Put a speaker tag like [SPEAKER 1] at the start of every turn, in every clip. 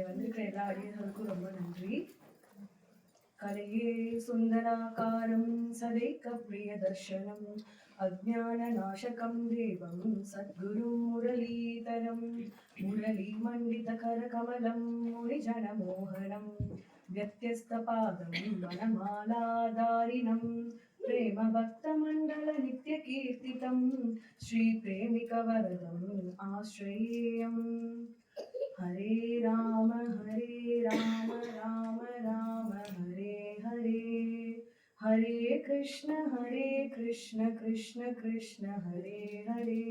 [SPEAKER 1] வந்திருக்கிற எல்லா அடியர்களுக்கும் ரொம்ப நன்றி. கலையே சுந்தராகாரம் சதைக்க பிரிய தர்ஷனம் அஜ்ஞான நாசகம் தேவம் சத்குரு முரளீதரம் முரளி மண்டித கரகமலம் முனிஜன மோகனம் வியத்யஸ்த பாதம் வனமாலாதாரிணம் प्रेम भक्त मंडल नित्य कीर्तितं श्री प्रेमिक वरदं आश्रयेयम्। हरे राम राम राम हरे हरे, हरे कृष्ण कृष्ण कृष्ण हरे हरे।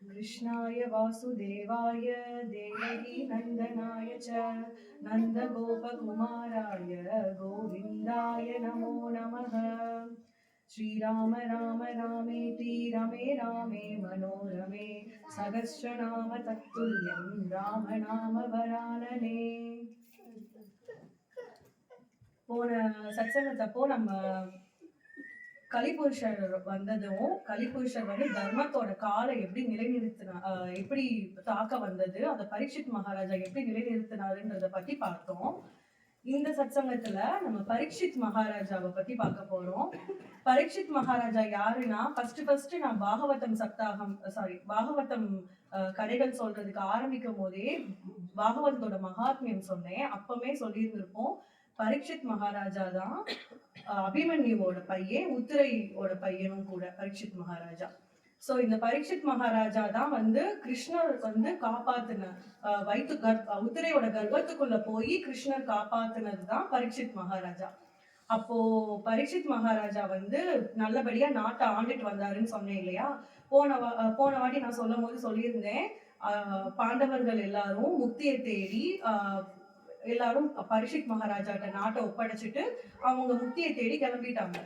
[SPEAKER 1] कृष्णाय वासुदेवाय देवकी नंदनाय च नन्दगोपकुमाराय गोविन्दाय नमो नमः। श्रीराम राम रामेति रमे रामे मनोरमे सहस्रनाम तत्तुल्यं राम नाम वरानने। போன சத்சங்கத்தப்போ நம்ம கலிபுருஷர் வந்ததும் கலிபுருஷர் வந்து தர்மத்தோட காலை எப்படி நிலைநிறுத்தினா, எப்படி தாக்க வந்தது, அதை பரீட்சித் மகாராஜா எப்படி நிலைநிறுத்தினாருன்றத பத்தி பார்த்தோம். இந்த சத்சங்கத்துல நம்ம பரீட்சித் மகாராஜாவை பத்தி பார்க்க போறோம். பரீட்சித் மகாராஜா யாருன்னா, ஃபர்ஸ்ட் நான் பாகவதம் கதைகள் சொல்றதுக்கு ஆரம்பிக்கும் போதே பாகவதத்தோட மகாத்மியம் சொன்னேன். அப்பவே சொல்லியிருந்திருப்போம், பரீட்சித் மகாராஜா தான் அபிமன்யுவோட பையன், உத்திரையோட பையனும் கூட பரீட்சித் மகாராஜா. சோ இந்த பரீட்சித் மகாராஜா தான் வந்து கிருஷ்ணர் வந்து காப்பாத்தின உத்திரையோட கர்ப்பத்துக்குள்ள போய் கிருஷ்ணர் காப்பாத்தினது தான் பரீட்சித் மகாராஜா. அப்போ பரீட்சித் மகாராஜா வந்து நல்லபடியா நாட்டை ஆண்டுட்டு வந்தாருன்னு சொன்னேன் இல்லையா. போன வாட்டி நான் சொல்லும் போது சொல்லியிருந்தேன், பாண்டவர்கள் எல்லாரும் முக்தியை தேடி எல்லாரும் பரீட்சித் மகாராஜாட்ட நாட்டை ஒப்படைச்சிட்டு அவங்க முக்தியை தேடி கிளம்பிட்டாங்க.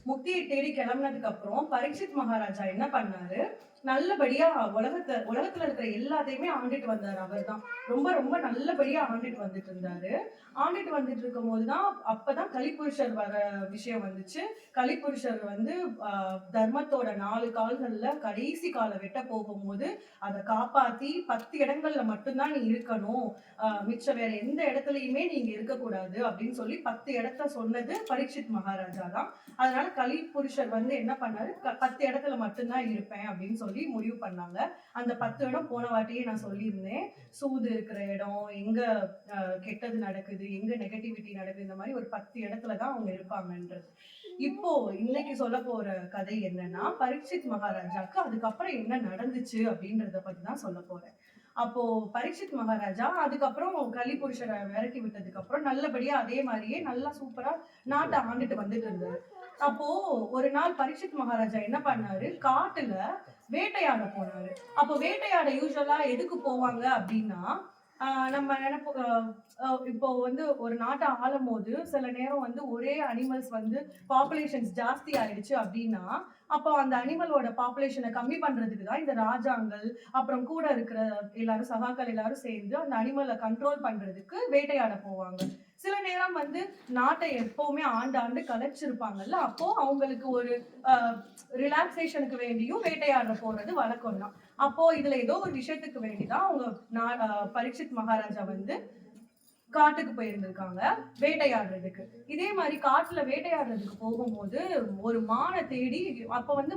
[SPEAKER 1] முக்தியை தேடி கிளம்பினதுக்கு அப்புறம் பரீட்சித் மகாராஜா என்ன பண்ணாரு, நல்லபடியா உலகத்துல இருக்கிற எல்லாத்தையுமே ஆண்டுட்டு வந்தாரு. அவர் தான் ரொம்ப ரொம்ப நல்லபடியா ஆண்டுட்டு வந்துட்டு இருந்தாரு. ஆண்டுட்டு வந்துட்டு இருக்கும் போதுதான் அப்பதான் கலிபுருஷர் வர விஷயம் வந்துச்சு. கலிபுருஷர் வந்து தர்மத்தோட 4 கால்கள்ல கடைசி காலை வெட்ட போகும்போது அதை காப்பாத்தி 10 இடங்கள்ல மட்டும்தான் நீ இருக்கணும், மிச்ச வேற எந்த இடத்துலயுமே நீங்க இருக்கக்கூடாது அப்படின்னு சொல்லி 10 இடத்த சொன்னது பரீட்சித் மகாராஜா தான். அதனால கலிபுருஷர் வந்து என்ன பண்ணாரு, 10 இடத்துல மட்டும்தான் இருப்பேன் அப்படின்னு சொல்லி முடிவு பண்ணாங்க. அந்த 10 இடம் போன வாட்டியே நான் சொல்லியிருந்தேன். சூது இருக்கிற இடம், எங்க கெட்டது நடக்குது, எங்க நெகட்டிவிட்டி நடக்குது, இந்த மாதிரி ஒரு 10 இடத்துலதான் அவங்க இருப்பாங்கன்றது. இப்போ இன்னைக்கு சொல்ல போற கதை என்னன்னா, பரீட்சித் மகாராஜாக்கு அதுக்கப்புறம் என்ன நடந்துச்சு அப்படின்றத பத்தி தான் சொல்ல போறேன். அப்போ பரீட்சித் மகாராஜா அதுக்கப்புறம் கலிபுருஷரை விரட்டி விட்டதுக்கு அப்புறம் நல்லபடியா அதே மாதிரியே நல்லா சூப்பரா நாட்டை ஆண்டுட்டு வந்துட்டு இருந்தாரு. அப்போ ஒரு நாள் பரீட்சித் மகாராஜா என்ன பண்ணாரு, காட்டுல வேட்டையாட போனாரு. அப்போ வேட்டையாட யூஸ்வலா எதுக்கு போவாங்க அப்படின்னா, நம்ம நினைப்போம், இப்போ வந்து ஒரு நாட்டை ஆளும் போது சில நேரம் வந்து ஒரே அனிமல்ஸ் வந்து பாப்புலேஷன்ஸ் ஜாஸ்தி ஆயிடுச்சு அப்படின்னா, அப்போ அந்த அனிமலோட பாப்புலேஷனை கம்மி பண்றதுக்கு தான் இந்த ராஜாங்கள் அப்புறம் கூட இருக்கிற எல்லாரும் சகாக்கள் எல்லாரும் சேர்ந்து அந்த அனிமலை கண்ட்ரோல் பண்றதுக்கு வேட்டையாட போவாங்க. சில நேரம் வந்து நாட்டை எப்பவுமே ஆண்டு கலைச்சிருப்பாங்கல்ல, அப்போ அவங்களுக்கு ஒரு ரிலாக்ஸேஷனுக்கு வேண்டியும் வேட்டையாட போறது வழக்கம் தான். அப்போ இதுல ஏதோ ஒரு விஷயத்துக்கு வேண்டிதான் அவங்க பரீட்சித் மகாராஜா வந்து காட்டுக்கு போயிருந்திருக்காங்க வேட்டையாடுறதுக்கு. இதே மாதிரி காட்டுல வேட்டையாடுறதுக்கு போகும்போது ஒரு மானை தேடி, அப்ப வந்து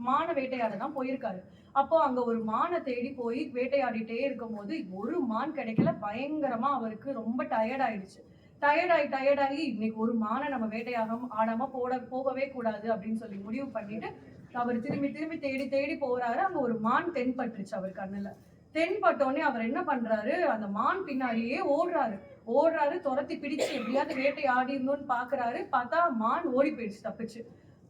[SPEAKER 1] மான வேட்டையாட தான் போயிருக்காரு. அப்போ அங்க ஒரு மானை தேடி போய் வேட்டையாடிட்டே இருக்கும் போது ஒரு மான் கிடைக்கல. பயங்கரமா அவருக்கு ரொம்ப டயர்ட் ஆயிடுச்சு. டயர்டாகி இன்னைக்கு ஒரு மானை நம்ம ஆடாம போகவே கூடாது அப்படின்னு சொல்லி முடிவு பண்ணிட்டு அவர் திரும்பி தேடி போறாரு. அங்க ஒரு மான் தென்பட்டுருச்சு அவர் கண்ணுல. தென்பட்டோடனே அவர் என்ன பண்றாரு, அந்த மான் பின்னாடியே ஓடுறாரு. துரத்தி பிடிச்சு எப்படியாவது வேட்டை ஆடிடணும்னு பாக்குறாரு. பார்த்தா மான் ஓடி போயிடுச்சு, தப்பிச்சு.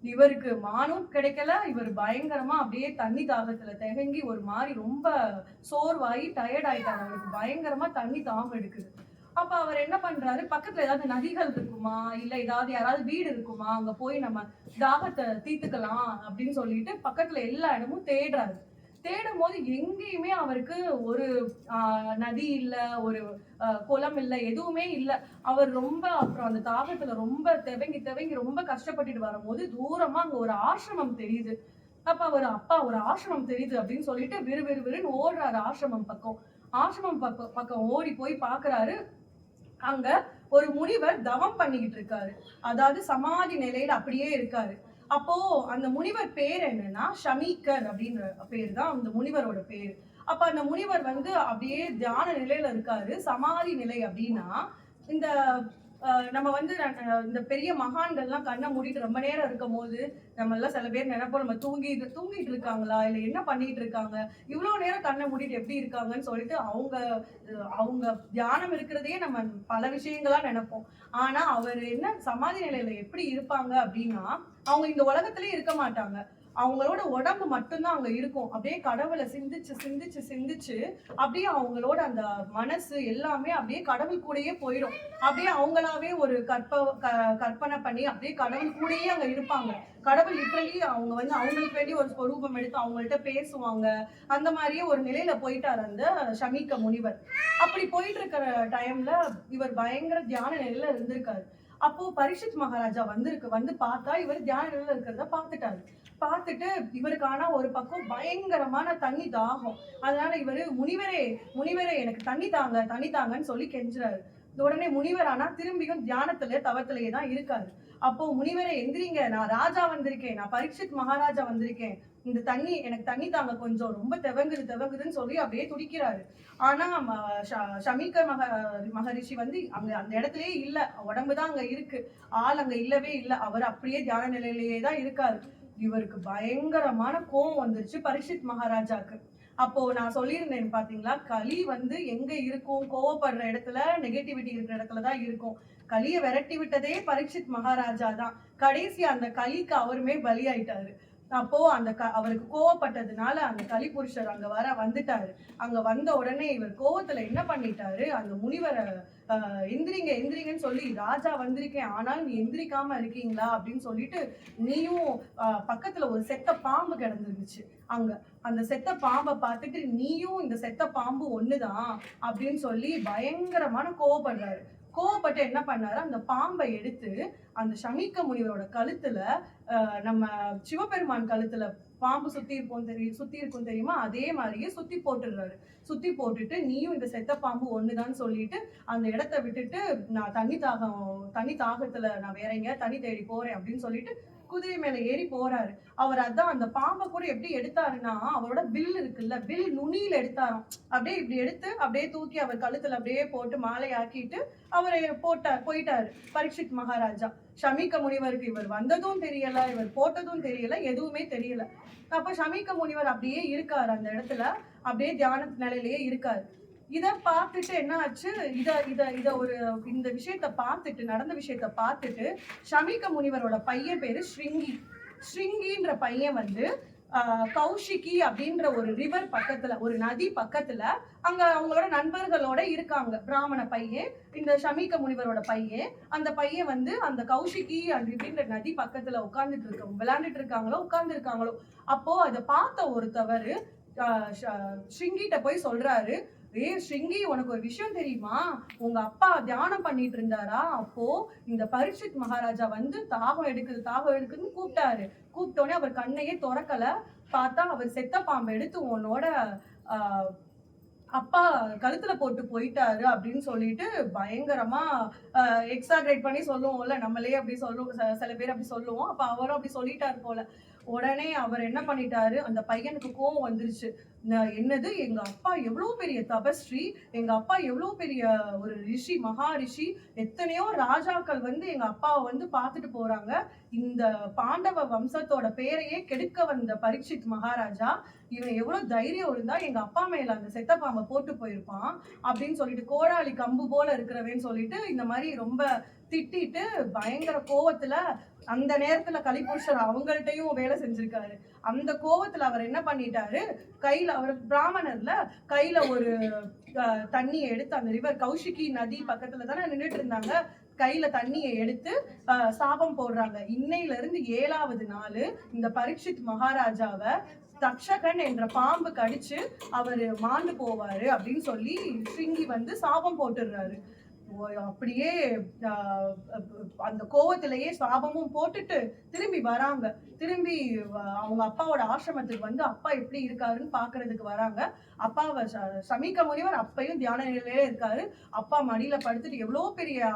[SPEAKER 1] இவருக்கு மானும் கிடைக்கல. இவர் பயங்கரமா அப்படியே தண்ணி தாகத்துல திகங்கி ஒரு மாதிரி ரொம்ப சோர்வாகி டயர்ட் ஆயிட்டாரு. அவருக்கு பயங்கரமா தண்ணி தாகம் எடுக்குது. அப்ப அவர் என்ன பண்றாரு, பக்கத்துல ஏதாவது நதிகள் இருக்குமா, இல்ல யாராவது வீடு இருக்குமா, அங்க போய் நம்ம தாகத்தை தீர்த்துக்கலாம் அப்படின்னு சொல்லிட்டு பக்கத்துல எல்லா இடமும் தேடும் போது எங்கேயுமே அவருக்கு ஒரு நதி இல்ல, ஒரு குளம் இல்ல, எதுவுமே இல்ல. அவர் ரொம்ப அப்புறம் அந்த தாகத்துல ரொம்ப தெவங்கி ரொம்ப கஷ்டப்பட்டுட்டு வரும்போது தூரமா அங்க ஒரு ஆசிரமம் தெரியுது. அப்ப அவர் ஒரு ஆசிரமம் தெரியுது அப்படின்னு சொல்லிட்டு விறுவிறுன்னு ஓடுறாரு ஆசிரமம் பக்கம். ஆசிரமம் பக்கம் ஓடி போய் பாக்குறாரு. அங்க ஒரு முனிவர் தவம் பண்ணிக்கிட்டு இருக்காரு. அதாவது சமாதி நிலையில அப்படியே இருக்காரு. அப்போ அந்த முனிவர் பேர் என்னன்னா ஷமீக்கர் அப்படின்ற பேர் தான் அந்த முனிவரோட பேரு. அப்ப அந்த முனிவர் வந்து அப்படியே தியான நிலையில இருக்காரு. சமாதி நிலை அப்படின்னா இந்த நம்ம வந்து இந்த பெரிய மகான்கள்லாம் கண்ணை மூடிட்டு ரொம்ப நேரம் இருக்கும் போது நம்ம எல்லாம் சில பேர் நினைப்போம் நம்ம தூங்கிட்டு இருக்காங்களா இல்ல என்ன பண்ணிட்டு இருக்காங்க, இவ்வளவு நேரம் கண்ணை மூடிட்டு எப்படி இருக்காங்கன்னு சொல்லிட்டு அவங்க அவங்க தியானம் இருக்கிறதையே நம்ம பல விஷயங்களா நினைப்போம். ஆனா அவர் என்ன சமாதி நிலையில எப்படி இருப்பாங்க அப்படின்னா அவங்க இந்த உலகத்திலேயே இருக்க மாட்டாங்க. அவங்களோட உடம்பு மட்டும்தான் அங்க இருக்கும். அப்படியே கடவுளை சிந்திச்சு சிந்திச்சு சிந்திச்சு அப்படியே அவங்களோட அந்த மனசு எல்லாமே அப்படியே கடவுள் கூடயே போயிடும். அப்படியே அவங்களாவே ஒரு கற்பனை பண்ணி அப்படியே கடவுள் கூடயே அங்க இருப்பாங்க. கடவுள் லிட்டரலி அவங்க வந்து அவங்களுக்கு வேண்டிய ஒரு ஸ்வரூபம் எடுத்து அவங்கள்ட்ட பேசுவாங்க. அந்த மாதிரியே ஒரு நிலையில போயிட்டாரு அந்த ஷமீக்க முனிவர். அப்படி போயிட்டு இருக்கிற டைம்ல இவர் பயங்கர தியான நிலையில இருந்திருக்காரு. அப்போ பரீட்சித் மகாராஜா வந்து பார்த்தா இவர் தியான நிலையில இருக்கிறத பார்த்துட்டாரு. பார்த்துட்டு இவருக்கான ஒரு பக்கம் பயங்கரமான தண்ணி தாகம். அதனால இவரு முனிவரே எனக்கு தண்ணி தாங்கன்னு சொல்லி கெஞ்சுறாரு. உடனே முனிவர் ஆனா திரும்பியும் தியானத்துல தவத்திலேயே தான் இருக்காரு. அப்போ முனிவரை எந்திரிங்க, நான் ராஜா வந்திருக்கேன், நான் பரீட்சித் மகாராஜா வந்திருக்கேன், இந்த எனக்கு தண்ணி தாங்க, கொஞ்சம் ரொம்ப தெவங்குதுன்னு சொல்லி அப்படியே துடிக்கிறாரு. ஆனா ஷமீக்க மகரிஷி வந்து அந்த இடத்துலயே இல்ல, உடம்புதான் அங்க இருக்கு, ஆள் அங்க இல்லவே இல்லை. அவர் அப்படியே தியான நிலையிலேயே தான் இருக்காரு. இவருக்கு பயங்கரமான கோவம் வந்துருச்சு பரீட்சித் மகாராஜாக்கு. அப்போ நான் சொல்லியிருந்தேன் பாத்தீங்களா, களி வந்து எங்க இருக்கும், கோவப்படுற இடத்துல நெகட்டிவிட்டி இருக்கிற இடத்துலதான் இருக்கும். களியை விரட்டி விட்டதே பரீட்சித் மகாராஜா தான். கடைசி அந்த களிக்கு அவருமே பலியாயிட்டாரு. அப்போ அவருக்கு கோவப்பட்டதுனால அந்த கலிபுருஷர் அங்க வந்துட்டாரு. அங்க வந்த உடனே இவர் கோவத்துல என்ன பண்ணிட்டாரு, அந்த முனிவரை எந்திரிங்கன்னு சொல்லி, ராஜா வந்திருக்கேன் ஆனாலும் நீ எந்திரிக்காம இருக்கீங்களா அப்படின்னு சொல்லிட்டு, நீயும் பக்கத்துல ஒரு செத்த பாம்பு கிடந்துருந்துச்சு அங்க, அந்த செத்த பாம்பை பார்த்துட்டு நீயும் இந்த செத்த பாம்பு ஒண்ணுதான் அப்படின்னு சொல்லி பயங்கரமான கோவப்படுறாரு. கோவப்பட்டு என்ன பண்ணாரு, அந்த பாம்பை எடுத்து அந்த ஷமீக்க முனிவரோட கழுத்துல, நம்ம சிவபெருமான் கழுத்துல பாம்பு சுத்தி இருக்கும் தெரியுமா, அதே மாதிரியே சுத்தி போட்டுடுறாரு. சுத்தி போட்டுட்டு நீயும் இந்த செத்த பாம்பு ஒண்ணுதான்னு சொல்லிட்டு அந்த இடத்த விட்டுட்டு, நான் தண்ணி தாகத்துல நான் வேற எங்கேயா தண்ணி தேடி போறேன் அப்படின்னு சொல்லிட்டு குதிரை மேல ஏறி போறாரு. அவர் அதான் அந்த பாம்பை கூட எப்படி எடுத்தாருன்னா, அவரோட வில் இருக்குல்ல, வில் நுனியில எடுத்தாராம். அப்படியே இப்படி எடுத்து அப்படியே தூக்கி அவர் கழுத்துல அப்படியே போட்டு மாலை ஆக்கிட்டு அவரை போயிட்டாரு பரீட்சித் மகாராஜா. ஷமீக்க முனிவருக்கு இவர் வந்ததும் தெரியல, இவர் போட்டதும் தெரியல, எதுவுமே தெரியல. அப்ப ஷமீக்க முனிவர் அப்படியே இருக்காரு அந்த இடத்துல, அப்படியே தியான நிலையிலேயே இருக்காரு. இத பார்த்துட்டு என்ன ஆச்சு, இந்த விஷயத்த பார்த்துட்டு, நடந்த விஷயத்த பார்த்துட்டு ஷமீக்க முனிவரோட பையன் பேரு ஸ்ருங்கின்ற பையன் வந்து கௌஷிகி அப்படின்ற ஒரு ரிவர் பக்கத்துல, ஒரு நதி பக்கத்துல அங்க அவங்களோட நண்பர்களோட இருக்காங்க. பிராமண பையன், இந்த ஷமீக்க முனிவரோட பையன், அந்த பையன் வந்து அந்த கௌஷிகி அப்படின்ற நதி பக்கத்துல விளையாண்டுட்டு இருக்காங்களோ. அப்போ அதை பார்த்த ஒருத்தவர் ஸ்ருங்கிட்ட போய் சொல்றாரு, ஸ்ருங்கி, உனக்கு ஒரு விஷயம் தெரியுமா, உங்க அப்பா தியானம் பண்ணிட்டு இருந்தாரா, அப்போ இந்த பரீட்சித் மகாராஜா வந்து தாகம் எடுக்குதுன்னு கூப்பிட்டோடனே அவர் கண்ணையே திறக்கல. பார்த்தா அவர் செத்த பாம்பை எடுத்து உன்னோட அப்பா கழுத்துல போட்டு போயிட்டாரு அப்படின்னு சொல்லிட்டு பயங்கரமா எக்ஸாக்ரேட் பண்ணி சொல்லுவோம்ல, நம்மளே அப்படி சொல்லுவோம், சில பேர் அப்படி சொல்லுவோம். அப்ப அவரும் அப்படி சொல்லிட்டாரு போல. உடனே அவர் என்ன பண்ணிட்டாரு, அந்த பையனுக்கு கோவம் வந்துருச்சு. என்னது, எங்க அப்பா எவ்வளவு பெரிய தபஸ்ரீ, எங்க அப்பா எவ்வளவு பெரிய ஒரு ரிஷி, மகா ரிஷி, எத்தனையோ ராஜாக்கள் வந்து எங்க அப்பாவை வந்து பார்த்துட்டு போறாங்க, இந்த பாண்டவ வம்சத்தோட பேரையே கெடுக்க வந்த பரீட்சித் மகாராஜா, இவன் எவ்வளவு தைரியம் இருந்தா எங்க அப்பா மேல அந்த செத்த பாம்பை போட்டு போயிருப்பான் அப்படின்னு சொல்லிட்டு, கோடாளி கம்பு போல இருக்கிறவன்னு சொல்லிட்டு இந்த மாதிரி ரொம்ப திட்டிட்டு பயங்கர கோவத்துல, அந்த நேரத்துல கலிபுருஷர் அவங்கள்ட்டையும் வேலை செஞ்சிருக்காரு. அந்த கோவத்துல அவர் என்ன பண்ணிட்டாரு, கையில, அவர் பிராமணர்ல, கையில ஒரு தண்ணியை எடுத்து, அந்த ரிவர் கௌஷிகி நதி பக்கத்துல தானே நின்றுட்டு இருந்தாங்க, கையில தண்ணியை எடுத்து சாபம் போடுறாங்க. இன்னையில இருந்து 7வது நாள் இந்த பரீட்சித் மகாராஜாவை தக்ஷகன் என்ற பாம்பு கடிச்சு அவரு மாண்டு போவாரு அப்படின்னு சொல்லி ஸ்ருங்கி வந்து சாபம் போட்டுடுறாரு. அப்படியே ஆஹ் அந்த கோவத்திலேயே சாபமும் போட்டுட்டு திரும்பி வராங்க. திரும்பி அவங்க அப்பாவோட ஆசிரமத்துக்கு வந்து அப்பா எப்படி இருக்காருன்னு பாக்குறதுக்கு வராங்க. அப்பாவை சமீக்க முனிவர் அப்பயும் தியான நிலையிலே இருக்காரு. அப்பா மடியில படுத்துட்டு, எவ்வளவு பெரிய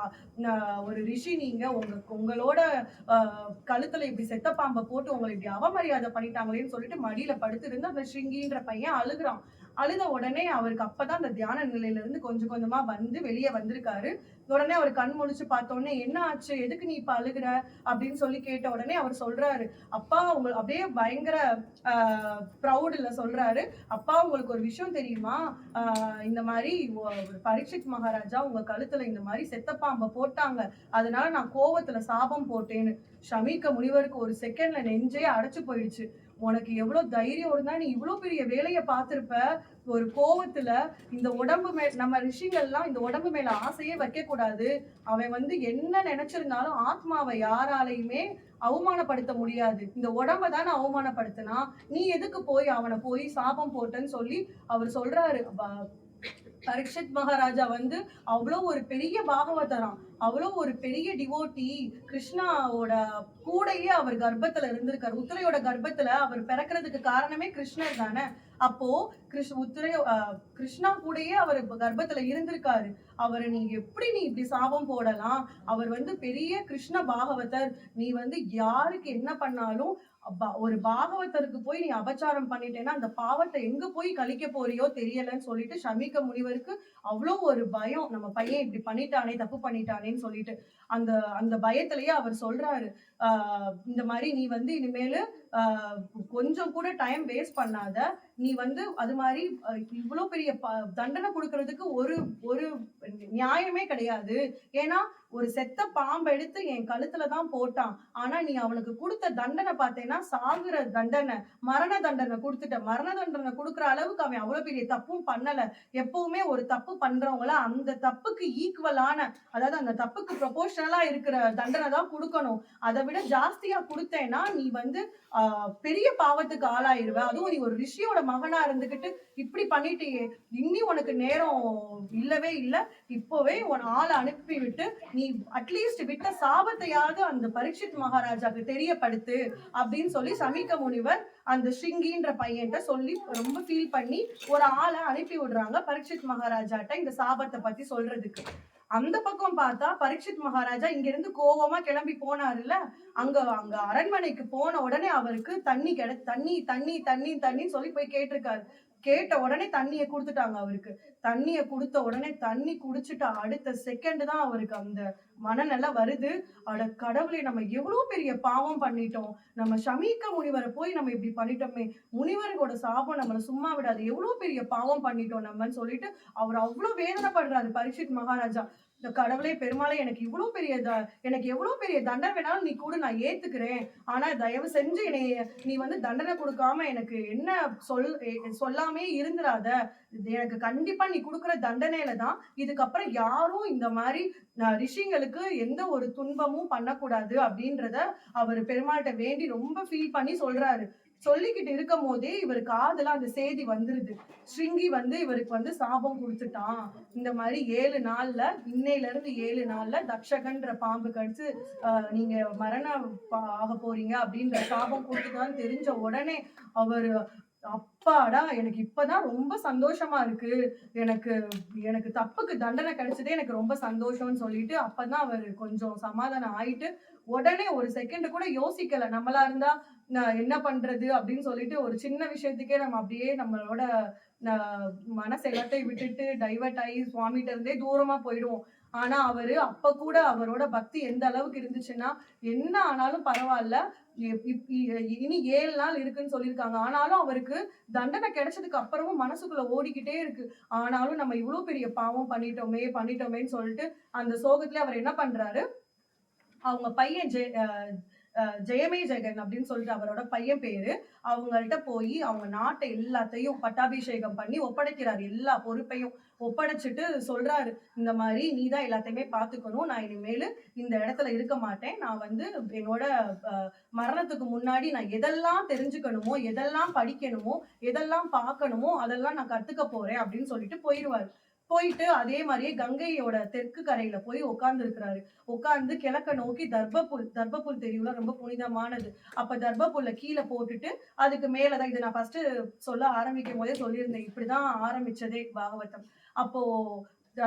[SPEAKER 1] ஒரு ரிஷி நீங்க, உங்களோட கழுத்துல இப்படி செத்த பாம்பை போட்டு உங்களை இப்படி அவமரியாதை பண்ணிட்டாங்களேன்னு சொல்லிட்டு மடியில படுத்து இருந்து அந்த ஸ்ருங்கின்ற பையன் அழுகுறான். அழுத உடனே அவருக்கு அப்பதான் அந்த தியான நிலையில இருந்து கொஞ்சம் கொஞ்சமா வந்து வெளியே வந்திருக்காரு. உடனே அவர் கண் முழிச்சு பார்த்த உடனே, என்ன ஆச்சு, எதுக்கு நீ இப்ப அழுகுற அப்படின்னு சொல்லி கேட்ட உடனே அவர் சொல்றாரு, அப்பா உங்க அப்படியே பயங்கர ப்ரௌடுல சொல்றாரு, அப்பா உங்களுக்கு ஒரு விஷயம் தெரியுமா, இந்த மாதிரி பரீட்சித் மகாராஜா உங்க கழுத்துல இந்த மாதிரி செத்த பாம்பை போட்டாங்க, அதனால நான் கோவத்துல சாபம் போட்டேன்னு. ஷமீக்க முனிவருக்கு ஒரு செகண்ட்ல நெஞ்சே அடைச்சு போயிடுச்சு. உனக்கு எவ்வளவு தைரியம் இருந்தா நீ இவ்வளவு பெரிய வேலையை பார்த்திருப்ப, ஒரு கோவத்துல இந்த உடம்பு மேல, நம்ம ரிஷிகள்லாம் இந்த உடம்பு மேல ஆசையே வைக்க கூடாது. அவன் வந்து என்ன நினைச்சிருந்தாலும் ஆத்மாவை யாராலையுமே அவமானப்படுத்த முடியாது. இந்த உடம்ப தானே அவமானப்படுத்தினா, நீ எதுக்கு போய் அவனை போய் சாபம் போட்டேன்னு சொல்லி அவர் சொல்றாரு. பரீட்சித் மகாராஜா வந்து அவ்வளோ ஒரு பெரிய பாகவதராம், அவ்வளோ ஒரு பெரிய டிவோட்டி. கிருஷ்ணாவோட கூடையே அவர் கர்ப்பத்துல இருந்திருக்காரு. உத்திரையோட கர்ப்பத்துல அவர் பிறக்கிறதுக்கு காரணமே கிருஷ்ணர் தானே. அப்போ கிருஷ்ணா கூடயே அவர் கர்ப்பத்துல இருந்திருக்காரு. அவரை நீ எப்படி நீ இப்படி சாபம் போடலாம்? அவர் வந்து பெரிய கிருஷ்ண பாகவதர். நீ வந்து யாருக்கு என்ன பண்ணாலும் ஒரு பாகவதருக்கு போய் நீ அபச்சாரம் பண்ணிட்டேன்னா அந்த பாவத்தை எங்க போய் கழிக்க போறியோ தெரியலன்னு சொல்லிட்டு ஷமீக்க முனிவருக்கு அவ்வளோ ஒரு பயம், நம்ம பையன் இப்படி பண்ணிட்டானே, தப்பு பண்ணிட்டானேன்னு சொல்லிட்டு. அந்த அந்த பயத்திலேயே அவர் சொல்றாரு, இந்த மாதிரி நீ வந்து இனிமேலு கொஞ்சம் கூட டைம் வேஸ்ட் பண்ணாத, நீ வந்து அது மாதிரி இவ்வளவு பெரிய தண்டனை கொடுக்கறதுக்கு ஒரு ஒரு நியாயமே கிடையாது. ஏன்னா ஒரு செத்த பாம்பு எடுத்து என் கழுத்துலதான் போட்டான். ஆனா நீ அவனுக்கு கொடுத்த தண்டனை பார்த்தேன்னா சாகுற தண்டனை, மரண தண்டனை கொடுத்துட்ட. மரண தண்டனை கொடுக்குற அளவுக்கு அவன் அவ்வளவு பெரிய தப்பும் பண்ணல. எப்பவுமே ஒரு தப்பு பண்றவங்கள அந்த தப்புக்கு ஈக்குவலான, அதாவது அந்த தப்புக்கு ப்ரொபோர்ஷனலா இருக்கிற தண்டனை தான் கொடுக்கணும். அதை விட ஜாஸ்தியா கொடுத்தேன்னா நீ வந்து பெரிய பாவத்துக்கு ஆளாயிருவ. அதுவும் நீ ஒரு ரிஷியோட மகனா இருந்துகிட்டு இப்படி பண்ணிட்டியே, இன்னி உனக்கு நேரம் இல்லவே இல்லை. இப்பவே உன் ஆளை அனுப்பி விட்டு நீ அட்லீஸ்ட் விட்ட சாபத்தையாவது அந்த பரீட்சித் மகாராஜாக்கு தெரியப்படுத்து அப்படின்னு சொல்லி சமீக்க முனிவர் அந்த ஸ்ருங்கின்ற பையன்கிட்ட சொல்லி ரொம்ப ஃபீல் பண்ணி ஒரு ஆளை அனுப்பி விடுறாங்க பரீட்சித் மகாராஜாட்ட இந்த சாபத்தை பத்தி சொல்றதுக்கு. அந்த பக்கம் பார்த்தா பரீட்சித் மகாராஜா இங்க இருந்து கோவமா கிளம்பி போனாருல்ல, அங்க அங்க அரண்மனைக்கு போன உடனே அவருக்கு தண்ணி தண்ணி தண்ணி தண்ணி தண்ணின்னு சொல்லி போய் கேட்டிருக்காரு. கேட்ட உடனே தண்ணியை கொடுத்துட்டாங்க அவருக்கு. தண்ணியை கொடுத்த உடனே தண்ணி குடிச்சுட்டு அடுத்த செகண்ட் தான் அவருக்கு அந்த மனநிலை வருது. அட கடவுளே, நம்ம எவ்வளவு பெரிய பாவம் பண்ணிட்டோம், நம்ம ஷமீக்க முனிவரை போய் நம்ம இப்படி பண்ணிட்டோமே, முனிவரோட சாபம் நம்மளை சும்மா விடாது, எவ்வளவு பெரிய பாவம் பண்ணிட்டோம் நம்மன்னு சொல்லிட்டு அவர் அவ்வளவு வேதனைப்படுறாரு பரீட்சித் மகாராஜா. இந்த கடவுளே பெருமாளே, எனக்கு இவ்வளவு பெரிய எனக்கு எவ்வளவு பெரிய தண்டனை வேணாலும் நீ கூட, நான் ஏத்துக்கிறேன். ஆனா தயவு செஞ்சு என்னைய நீ வந்து தண்டனை கொடுக்காம எனக்கு என்ன சொல்லாமே இருந்துராத. எனக்கு கண்டிப்பா நீ கொடுக்குற தண்டனையில தான் இதுக்கப்புறம் யாரும் இந்த மாதிரி ரிஷிங்களுக்கு எந்த ஒரு துன்பமும் பண்ணக்கூடாது அப்படின்றத அவர் பெருமாள்கிட்ட வேண்டி ரொம்ப ஃபீல் பண்ணி சொல்றாரு. சொல்லிக்கிட்டு இருக்கும் போதே இவரு காதுல அந்த செய்தி வந்துருது, ஸ்ருங்கி வந்து இவருக்கு வந்து சாபம் கொடுத்துட்டான். இந்த மாதிரி 7 நாள்ல, இன்னையில இருந்து 7 நாள்ல தக்ஷகன்ற பாம்பு கடிச்சு நீங்க மரணம் ஆக போறீங்க அப்படின்ற சாபம் கொடுத்துட்டான்னு தெரிஞ்ச உடனே அவரு, அப்பாடா எனக்கு இப்பதான் ரொம்ப சந்தோஷமா இருக்கு, எனக்கு எனக்கு தப்புக்கு தண்டனை கிடைச்சதே எனக்கு ரொம்ப சந்தோஷம்னு சொல்லிட்டு அப்பதான் அவரு கொஞ்சம் சமாதானம் ஆயிட்டு உடனே ஒரு செகண்ட் கூட யோசிக்கல. நம்மளா இருந்தா என்ன பண்றது அப்படின்னு சொல்லிட்டு ஒரு சின்ன விஷயத்துக்கே நம்ம அப்படியே நம்மளோட மனசு எல்லாத்தையும் விட்டுட்டு டைவர்ட் ஆகி சுவாமிகிட்ட இருந்தே தூரமா போயிடுவோம். ஆனா அவரு அப்ப கூட அவரோட பக்தி எந்த அளவுக்கு இருந்துச்சுன்னா, என்ன ஆனாலும் பரவாயில்ல, இனி 7 நாள் இருக்குன்னு சொல்லியிருக்காங்க, ஆனாலும் அவருக்கு தண்டனை கிடைச்சதுக்கு அப்புறமும் மனசுக்குள்ள ஓடிக்கிட்டே இருக்கு. ஆனாலும் நம்ம இவ்வளவு பெரிய பாவம் பண்ணிட்டோமேன்னு சொல்லிட்டு அந்த சோகத்துல அவர் என்ன பண்றாரு, அவங்க பையன் ஜெயமே ஜெகன் அப்படின்னு சொல்லிட்டு அவரோட பையன் பேரு, அவங்கள்ட்ட போய் அவங்க நாட்டை எல்லாத்தையும் பட்டாபிஷேகம் பண்ணி ஒப்படைக்கிறாரு. எல்லா பொறுப்பையும் ஒப்படைச்சிட்டு சொல்றாரு, இந்த மாதிரி நீதான் எல்லாத்தையுமே பாத்துக்கணும், நான் இனிமேலு இந்த இடத்துல இருக்க மாட்டேன், நான் வந்து என்னோட மரணத்துக்கு முன்னாடி நான் எதெல்லாம் தெரிஞ்சுக்கணுமோ, எதெல்லாம் படிக்கணுமோ, எதெல்லாம் பார்க்கணுமோ அதெல்லாம் நான் கத்துக்க போறேன் அப்படின்னு சொல்லிட்டு போயிடுவாரு. போயிட்டு அதே மாதிரியே கங்கையோட தெற்கு கரையில போய் உட்கார்ந்து இருக்கிறாரு. உட்கார்ந்து கிழக்க நோக்கி தர்ப்பப்புல் தெரியும்ல, ரொம்ப புனிதமானது. அப்ப தர்ப்பப்புல்ல கீழ போட்டுட்டு அதுக்கு மேலதான் இது நான் ஃபர்ஸ்ட் சொல்ல ஆரம்பிக்கும் போதே சொல்லியிருந்தேன். இப்படிதான் ஆரம்பிச்சதே பாகவதம். அப்போ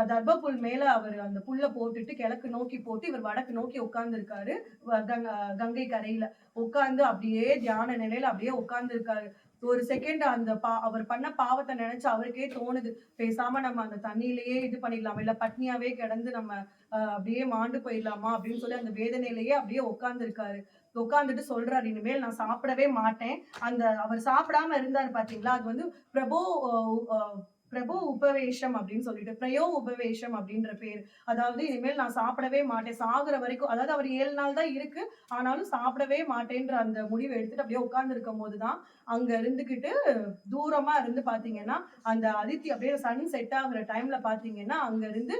[SPEAKER 1] தர்ப்பப்புல் மேல அவர் அந்த புல்ல போட்டுட்டு கிழக்கு நோக்கி போட்டு இவர் வடக்கு நோக்கி உட்கார்ந்து இருக்காரு. கங்கை கரையில உட்கார்ந்து அப்படியே தியான நிலையில அப்படியே உட்கார்ந்து இருக்காரு. ஒரு செகண்ட் அந்த அவர் பண்ண பாவத்தை நினைச்சு அவருக்கே தோணுது, பேசாம நம்ம அந்த தண்ணியிலேயே இது பண்ணிடலாமா, இல்ல பட்னியாவே கிடந்து நம்ம அப்படியே மாண்டு போயிடலாமா அப்படின்னு சொல்லி அந்த வேதனையிலேயே அப்படியே உட்கார்ந்து இருக்காரு. உட்கார்ந்துட்டு சொல்றாரு, இனிமேல் நான் சாப்பிடவே மாட்டேன். அந்த அவர் சாப்பிடாம இருந்தாரு பாத்தீங்களா, அது வந்து பிரபோ பிரபு உபவேஷம் அப்படின்னு சொல்லிட்டு பிரயோ உபவேஷம் அப்படின்ற பேர். அதாவது இனிமேல் நான் சாப்பிடவே மாட்டேன் சாகுற வரைக்கும், அதாவது அவர் 7 நாள் தான் இருக்கு, ஆனாலும் சாப்பிடவே மாட்டேன்ற அந்த முடிவை எடுத்துட்டு அப்படியே உட்கார்ந்து இருக்கும் போதுதான் அங்க இருந்துகிட்டு தூரமா இருந்து பாத்தீங்கன்னா அந்த அதித்தி அப்படியே சன் செட் ஆகுற டைம்ல பாத்தீங்கன்னா அங்க இருந்து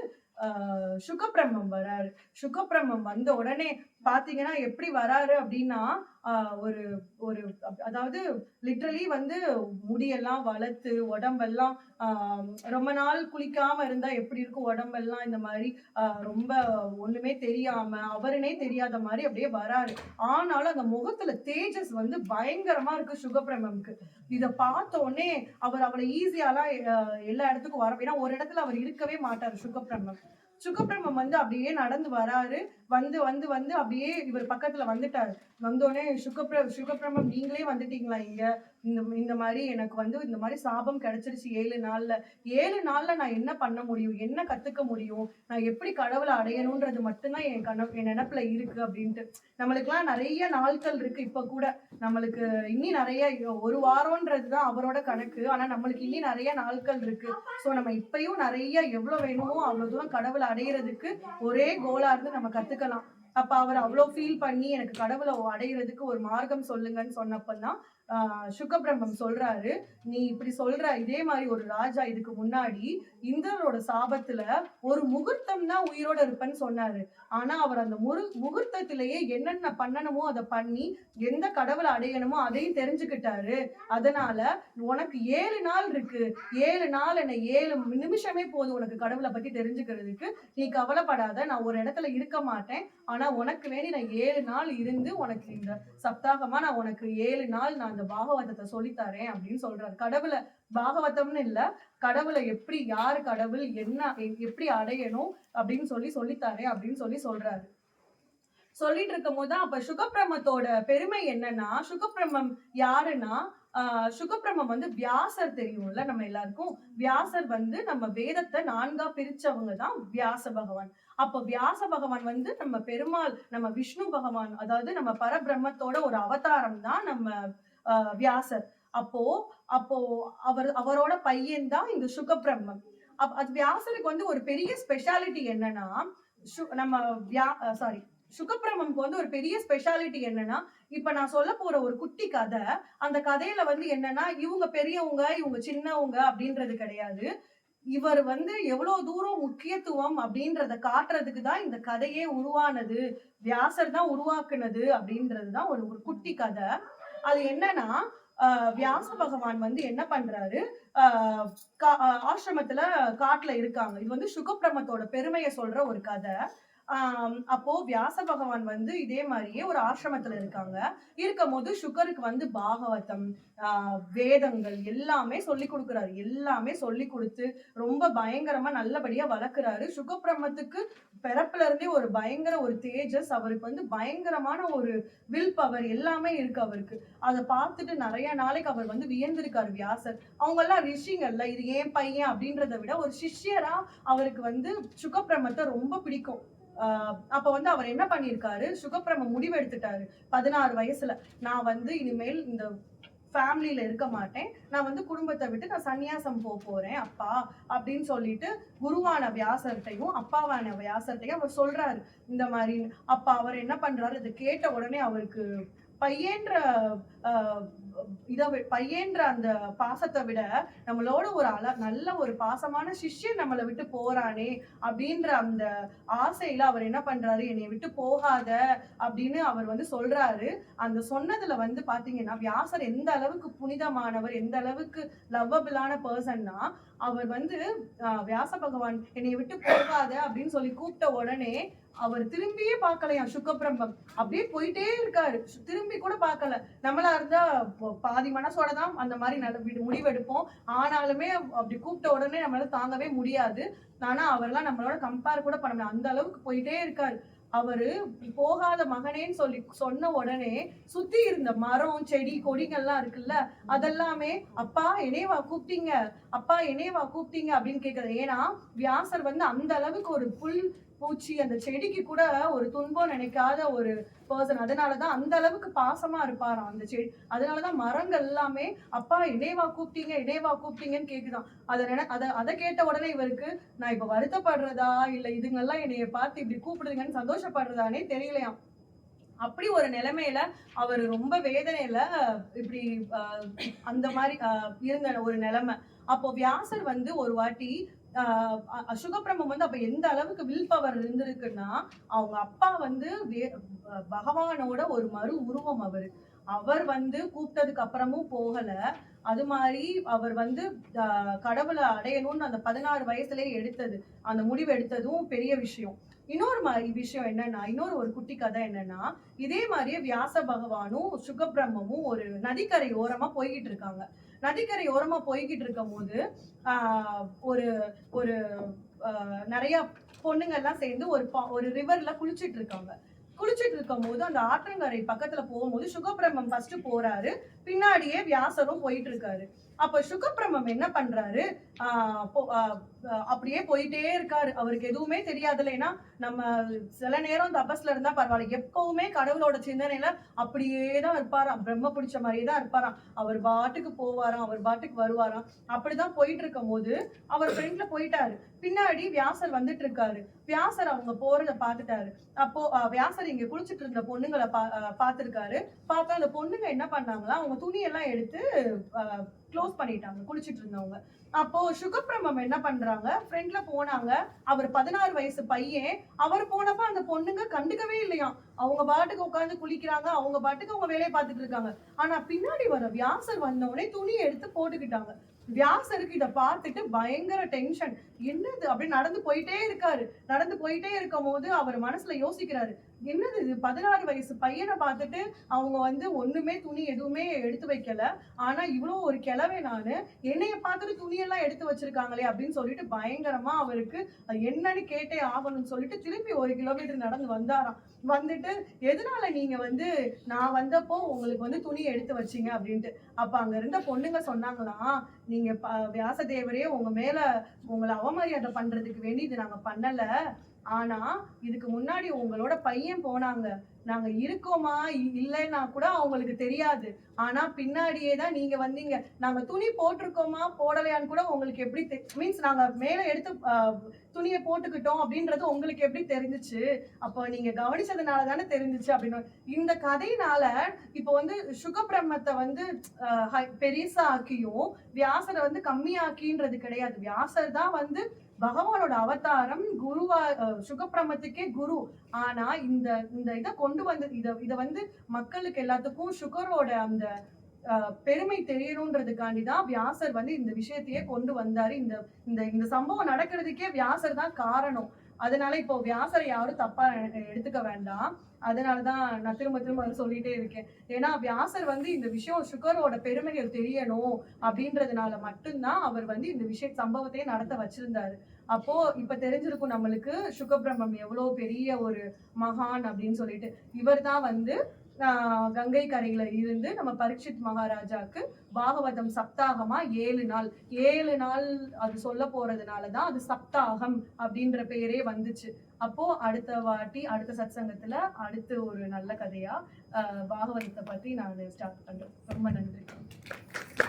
[SPEAKER 1] சுகபிரம்மம் வராரு. சுகபிரம்மம் வந்த உடனே பாத்தீங்கன்னா எப்படி வராரு அப்படின்னா ஒரு ஒரு அதாவது லிட்டரலி வந்து முடியெல்லாம் வளர்த்து உடம்பெல்லாம் ரொம்ப நாள் குளிக்காம இருந்தா எப்படி இருக்கும் உடம்பெல்லாம், இந்த மாதிரி ரொம்ப ஒண்ணுமே தெரியாம அவருனே தெரியாத மாதிரி அப்படியே வராரு. ஆனாலும் அந்த முகத்துல தேஜஸ் வந்து பயங்கரமா இருக்கு சுகபிரம்மம்க்கு. இத பார்த்த உடனே அவர் அவளை ஈஸியாலாம் எல்லா இடத்துக்கும் வர, ஏன்னா ஒரு இடத்துல அவர் இருக்கவே மாட்டாரு சுகபிரம்மம். சுகபிரம்மம் வந்து அப்படியே நடந்து வராரு. வந்து வந்து வந்து அப்படியே இவர் பக்கத்துல வந்துட்டாரு. வந்தோடனே சுகபிரம்மம் நீங்களே வந்துட்டீங்களா இங்க, இந்த மாதிரி எனக்கு வந்து இந்த மாதிரி சாபம் கிடைச்சிருச்சு 7 நாள்ல. 7 நாள்ல நான் என்ன பண்ண முடியும், என்ன கத்துக்க முடியும், நான் எப்படி கடவுளை அடையணும்ன்றது மட்டும்தான் என் நினைப்புல இருக்கு அப்படின்ட்டு. நம்மளுக்குலாம் நிறைய நாட்கள் இருக்கு. இப்ப கூட நம்மளுக்கு இன்னி நிறைய 1 வாரம்ன்றதுதான் அவரோட கணக்கு. ஆனா நம்மளுக்கு இன்னி நிறைய நாட்கள் இருக்கு. சோ நம்ம இப்பயும் நிறைய எவ்வளவு வேணுமோ அவ்வளவு தூரம் கடவுளை அடையிறதுக்கு ஒரே கோலா இருந்து நம்ம கத்துக்கலாம். அப்ப அவர் அவ்வளவு ஃபீல் பண்ணி எனக்கு கடவுளை அடையிறதுக்கு ஒரு மார்க்கம் சொல்லுங்கன்னு சொன்னப்பதான் சுகபிரம்மம் சொல்றாரு, நீ இப்படி சொல்ற, இதே மாதிரி ஒரு ராஜா இதுக்கு முன்னாடி இந்திரரோட சாபத்துல ஒரு முகூர்த்தம் தான் உயிரோட இருப்பேன்னு சொன்னாரு. ஆனா அவர் அந்த முகூர்த்தத்திலேயே என்னென்ன பண்ணணுமோ அதை பண்ணி எந்த கடவுளை அடையணுமோ அதையும் தெரிஞ்சுக்கிட்டாரு. அதனால உனக்கு 7 நாள் இருக்கு, 7 நாள் என்ன 7 நிமிஷமே போதும் உனக்கு கடவுளை பத்தி தெரிஞ்சுக்கிறதுக்கு. நீ கவலைப்படாத, நான் ஒரு இடத்துல இருக்க மாட்டேன். ஆனா உனக்கு வேண்டி நான் 7 நாள் இருந்து உனக்கு இந்த சப்தாகமா நான் உனக்கு 7 நாள் நான் அந்த பாகவதத்தை சொல்லித்தரேன் அப்படின்னு சொல்றாரு. கடவுளை பாகவதம்னு இல்ல, கடவுளை எப்படி, யாரு கடவுள், என்ன எப்படி அடையணும் அப்படின்னு சொல்லித்தரேன் அப்படின்னு சொல்றாரு. சொல்லிட்டு இருக்கும் போதுதான் அப்ப சுகபிரம்மத்தோட பெருமை என்னன்னா, சுகபிரம்மம் யாருன்னா சுகபிரம்மம் வந்து வியாசர் தெரியும்ல நம்ம எல்லாருக்கும். வியாசர் வந்து நம்ம வேதத்தை 4ஆ பிரிச்சவங்க தான் வியாச பகவான். அப்ப வியாச பகவான் வந்து நம்ம பெருமாள், நம்ம விஷ்ணு பகவான், அதாவது நம்ம பரபிரம்மத்தோட ஒரு அவதாரம் தான் நம்ம வியாசர். அப்போ அப்போ அவரோட பையன் தான் இந்த சுகபிரம்மம். அது வியாசருக்கு வந்து ஒரு பெரிய ஸ்பெஷாலிட்டி என்னன்னா, நம்ம சுகபிரம்மம்க்கு வந்து ஒரு பெரிய ஸ்பெஷாலிட்டி என்னன்னா, இப்ப நான் சொல்ல போற ஒரு குட்டி கதை, அந்த கதையில வந்து என்னன்னா இவங்க பெரியவங்க இவங்க சின்னவங்க அப்படின்றது கிடையாது. இவர் வந்து எவ்வளவு தூரம் முக்கியத்துவம் அப்படின்றத காட்டுறதுக்கு தான் இந்த கதையே உருவானது, வியாசர் தான் உருவாக்குனது அப்படின்றதுதான் ஒரு குட்டி கதை. அது என்னன்னா, வியாச பகவான் வந்து என்ன பண்றாரு, ஆசிரமத்துல காட்டுல இருக்காங்க. இது வந்து சுகபிரம்மத்தோட பெருமையை சொல்ற ஒரு கதை. அப்போ வியாச பகவான் வந்து இதே மாதிரியே ஒரு ஆசிரமத்துல இருக்காங்க. இருக்கும் போது சுகருக்கு வந்து பாகவதம், வேதங்கள் எல்லாமே சொல்லி கொடுக்குறாரு. எல்லாமே சொல்லி கொடுத்து ரொம்ப பயங்கரமா நல்லபடியா வளர்க்கிறாரு. சுகபிரம்மத்துக்கு பிறப்புல இருந்தே ஒரு பயங்கர ஒரு தேஜஸ், அவருக்கு வந்து பயங்கரமான ஒரு வில் பவர் எல்லாமே இருக்கு அவருக்கு. அதை பார்த்துட்டு நிறைய நாளைக்கு அவர் வந்து வியந்திருக்காரு வியாசர். அவங்க எல்லாம் ரிஷிங்கள்ல, இது ஏன் பையன் அப்படின்றத விட ஒரு சிஷ்யரா அவருக்கு வந்து சுகபிரம்மத்தை ரொம்ப பிடிக்கும். அப்ப வந்து அவர் என்ன பண்ணிருக்காரு, சுகபிரம்மம் முடிவு எடுத்துட்டாரு 16 வயசுல, நான் வந்து இனிமேல் இந்த ஃபேமிலியில இருக்க மாட்டேன், நான் வந்து குடும்பத்தை விட்டு நான் சன்னியாசம் போறேன் அப்பா அப்படின்னு சொல்லிட்டு குருவான வியாசர்ட்டையும் அப்பாவான வியாசர்ட்டையும் அவர் சொல்றாரு இந்த மாதிரி. அப்ப அவர் என்ன பண்றாரு, இதை கேட்ட உடனே அவருக்கு பையன்ற பையன்ற அந்த பாசத்தை விட நம்மளோட ஒரு நல்ல ஒரு பாசமான சிஷ்யன் நம்மளை விட்டு போறானே அப்படின்ற அந்த ஆசையில அவர் என்ன பண்றாரு, என்னை விட்டு போகாத அப்படின்னு அவர் வந்து சொல்றாரு. அந்த சொன்னதுல வந்து பாத்தீங்கன்னா வியாசர் எந்த அளவுக்கு புனிதமானவர், எந்த அளவுக்கு லவ்வபிளான பர்சன்னா, அவர் வந்து வியாச பகவான் என்னை விட்டு போகாத அப்படின்னு சொல்லி கூப்பிட்ட உடனே அவர் திரும்பியே பார்க்கலையா சுகபிரம்மம். அப்படியே போயிட்டே இருக்காரு, திரும்பி கூட பார்க்கல. நம்மளா இருந்தா பாதி மனசோட தான் அந்த மாதிரி முடிவெடுப்போம். ஆனாலுமே அப்படி கூப்பிட்ட உடனே நம்மளால தாங்கவே முடியாது. ஆனா அவர்லாம் நம்மளோட கம்பேர் கூட பண்ண முடியாது, அந்த அளவுக்கு போயிட்டே இருக்காரு. அவரு போகாத மகனேன்னு சொல்லி சொன்ன உடனே சுத்தி இருந்த மரம் செடி கொடிகள்லாம் இருக்குல்ல, அதெல்லாமே அப்பா என்னையவா கூப்பிட்டீங்க, அப்பா என்னையவா கூப்பிட்டீங்க அப்படின்னு கேக்குறது. ஏன்னா வியாசர் வந்து அந்த அளவுக்கு ஒரு புல் பூச்சி அந்த செடிக்கு கூட ஒரு துன்பம் நினைக்காத ஒரு பர்சன். அதனாலதான் அந்த அளவுக்கு பாசமா இருப்பாராம் அந்த செடி. அதனாலதான் மரங்கள் எல்லாமே அப்பா என்னையவா கூப்பிட்டீங்க, என்னையவா கூப்பிட்டீங்கன்னு கேக்குதான். அதை கேட்ட உடனே இவருக்கு நான் இப்ப வருத்தப்படுறதா இல்ல இதுங்கெல்லாம் என்னைய பார்த்து இப்படி கூப்பிடுதுங்கன்னு சந்தோஷப்படுறதானே தெரியலையாம். அப்படி ஒரு நிலைமையில அவர் ரொம்ப வேதனையில இப்படி அந்த மாதிரி இருந்த ஒரு நிலைமை. அப்போ வியாசர் வந்து ஒரு வாட்டி சுகபிரம்மம் வந்து அப்ப எந்த அளவுக்கு வில் பவர் இருந்திருக்குன்னா, அவங்க அப்பா வந்து பகவானோட ஒரு மறு உருவம் அவரு. அவர் வந்து கூப்பிட்டதுக்கு அப்புறமும் போகல. அது மாதிரி அவர் வந்து கடவுளை அடையணும்னு அந்த 16 வயசுலயே எடுத்தது, அந்த முடிவு எடுத்ததும் பெரிய விஷயம். இன்னொரு விஷயம் என்னன்னா, இன்னொரு ஒரு குட்டி கதை என்னன்னா, இதே மாதிரியே வியாச பகவானும் சுகபிரம்மமும் ஒரு நதிக்கரை ஓரமா போய்கிட்டு இருக்காங்க. நதிக்கரை ஓரமா போய்கிட்டு இருக்கும் போது ஒரு ஒரு நிறைய பொண்ணுங்க எல்லாம் சேர்ந்து ஒரு ரிவர்ல குளிச்சிட்டு இருக்காங்க. குளிச்சிட்டு இருக்கும் போது அந்த ஆற்றங்கரை பக்கத்துல போகும்போது சுகபிரம்மம் ஃபர்ஸ்ட் போறாரு, பின்னாடியே வியாசரும் போயிட்டு இருக்காரு. அப்ப சுகபிரம்மம் என்ன பண்றாரு, அப்படியே போயிட்டே இருக்காரு. அவருக்கு எதுவுமே தெரியாதுல்ல. ஏன்னா நம்ம சில நேரம் தபஸ்ல இருந்தா பரவாயில்ல, எப்பவுமே கடவுளோட சிந்தனையில அப்படியேதான் இருப்பாராம், பிரம்ம பிடிச்ச மாதிரியே தான் இருப்பாராம். அவர் பாட்டுக்கு போவாராம், அவர் பாட்டுக்கு வருவாராம். அப்படிதான் போயிட்டு இருக்கும் போது அவர் ஃப்ரெண்ட்ல போயிட்டாரு, பின்னாடி வியாசர் வந்துட்டு இருக்காரு. வியாசர் அவங்க போறத பாத்துட்டாரு. அப்போ வியாசர் இங்க குளிச்சுட்டு இருந்த பொண்ணுங்களை பாத்துருக்காரு. பார்த்தா அந்த பொண்ணுங்க என்ன பண்ணாங்களா, அவங்க துணியெல்லாம் எடுத்து க்ளோஸ் பண்ணிட்டாங்க குளிச்சுட்டு இருந்தவங்க. அப்போ சுகபிரம்மம் என்ன பண்றாங்க, ஃப்ரெண்ட்ல போனாங்க. அவர் 16 வயசு பையன். அவர் போனப்ப அந்த பொண்ணுங்க கண்டுக்கவே இல்லையாம். அவங்க பாட்டுக்கு உட்கார்ந்து குளிக்கிறாங்க, அவங்க பாட்டுக்கு அவங்க வேலையை பார்த்துட்டு இருக்காங்க. ஆனா பின்னாடி வர வியாசர் வந்தவொடனே துணியை எடுத்து போட்டுக்கிட்டாங்க. வியாசருக்கு இதை பார்த்துட்டு பயங்கர டென்ஷன். என்னது அப்படின்னு நடந்து போயிட்டே இருக்காரு. நடந்து போயிட்டே இருக்கும் போது அவர் மனசுல யோசிக்கிறாரு, என்னது இது 16 வயசு பையனை பார்த்துட்டு அவங்க வந்து ஒண்ணுமே துணி எதுவுமே எடுத்து வைக்கல, ஆனா இவ்வளவு ஒரு கிழவை நானு, என்னைய பார்த்துட்டு துணியெல்லாம் எடுத்து வச்சிருக்காங்களே அப்படின்னு சொல்லிட்டு பயங்கரமா அவருக்கு என்னன்னு கேட்டே ஆகணும்னு சொல்லிட்டு திரும்பி 1 கிலோமீட்டர் நடந்து வந்தாராம். வந்துட்டு எதனால நீங்க வந்து நான் வந்தப்போ உங்களுக்கு வந்து துணி எடுத்து வச்சீங்க அப்படின்ட்டு. அப்ப அங்க இருந்த பொண்ணுங்க சொன்னாங்களாம், நீங்க வியாசதேவரே உங்க மேல உங்களை அவமரியாதை பண்றதுக்கு வேண்டி இது நாங்க பண்ணல. ஆனா இதுக்கு முன்னாடி உங்களோட பையன் போனாங்க, நாங்க இருக்கோமா இல்லைன்னா கூட அவங்களுக்கு தெரியாது. ஆனா பின்னாடியே தான் நீங்க வந்தீங்க. நாங்க துணி போட்டிருக்கோமா போடலையான்னு கூட உங்களுக்கு எப்படி மீன்ஸ் நாங்க மேல எடுத்து துணியை போட்டுக்கிட்டோம் அப்படின்றது உங்களுக்கு எப்படி தெரிஞ்சிச்சு? அப்போ நீங்க கவனிச்சதுனால தானே தெரிஞ்சிச்சு அப்படின்னு. இந்த கதையினால இப்ப வந்து சுகபிரம்மத்தை வந்து பெருசா ஆக்கியும் வியாசரை வந்து கம்மியாக்கின்றது கிடையாது. வியாசர் தான் வந்து பகவானோட அவதாரம், குருவா சுகபிரம்மத்துக்கே குரு. ஆனா இந்த இந்த இதை கொண்டு வந்து இத வந்து மக்களுக்கு எல்லாத்துக்கும் சுகரோட அந்த பெருமை தெரியணும்ன்றதுக்காண்டிதான் வியாசர் வந்து இந்த விஷயத்தையே கொண்டு வந்தாரு. இந்த இந்த இந்த சம்பவம் நடக்கிறதுக்கே வியாசர் தான் காரணம். அதனால இப்போ வியாசரை யாரும் தப்பா எடுத்துக்க வேண்டாம். அதனாலதான் நான் திரும்ப திரும்ப சொல்லிட்டே இருக்கேன். ஏன்னா வியாசர் வந்து இந்த விஷயம் சுகரோட பெருமைகள் தெரியணும் அப்படின்றதுனால மட்டும்தான் அவர் வந்து இந்த சம்பவத்தையே நடத்த வச்சிருந்தாரு. அப்போ இப்ப தெரிஞ்சிருக்கும் நம்மளுக்கு சுகபிரம்மம் எவ்வளவு பெரிய ஒரு மகான் அப்படின்னு சொல்லிட்டு. இவர் தான் வந்து கங்கை கரையில இருந்து நம்ம பரீட்சித் மகாராஜாக்கு பாகவதம் சப்தாகமா 7 நாள் அது சொல்ல போறதுனாலதான் அது சப்தாகம் அப்படின்ற பெயரே வந்துச்சு. அப்போ அடுத்த வாட்டி அடுத்த சத்சங்கத்துல அடுத்து ஒரு நல்ல கதையா பாகவதத்தை பத்தி நான் ஸ்டார்ட் பண்றேன். ரொம்ப நன்றி.